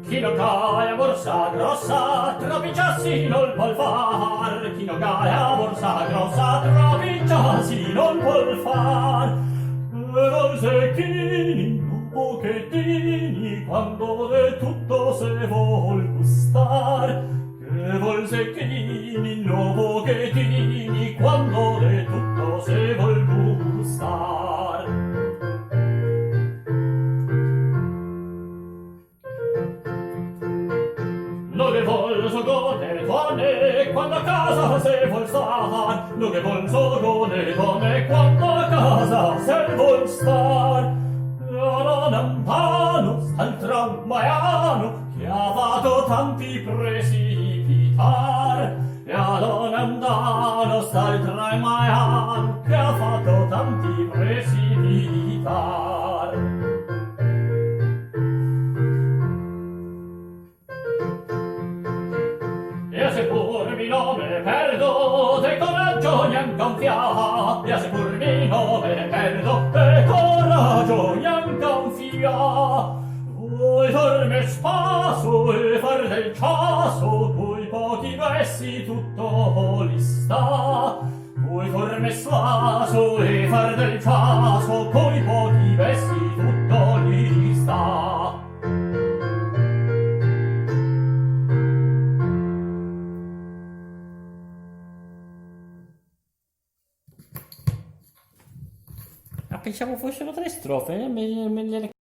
Chi non cae a borsa grossa, troppi ciassi non vuol far. Chi non cae a borsa grossa, troppi ciassi non vuol far. E voi secchini, un pochettini, quando de tutto se vuol gustar. Che vuol secchini, no pochettini, quando de tutto se vuol gustar. Lo che vuol sogone donne quando a casa se vuol star. Lo che vuol sogone donne quando a casa se vuol star. Era lontano sta il tramvaiano che ha fatto tanti precipitar. Era lontano sta il tramvaiano che ha fatto tanti precipitar. E se pur mi nome perdo, de coraggio neanche fia. E se pur mi nome perdo, de coraggio neanche fia. Vuoi farmi spaso e far del ciaso, coi pochi versi tutto li sta. Vuoi farmi spaso e far del ciaso, coi pochi versi tutto li sta. Ah, pensavo fossero tre strofe, me le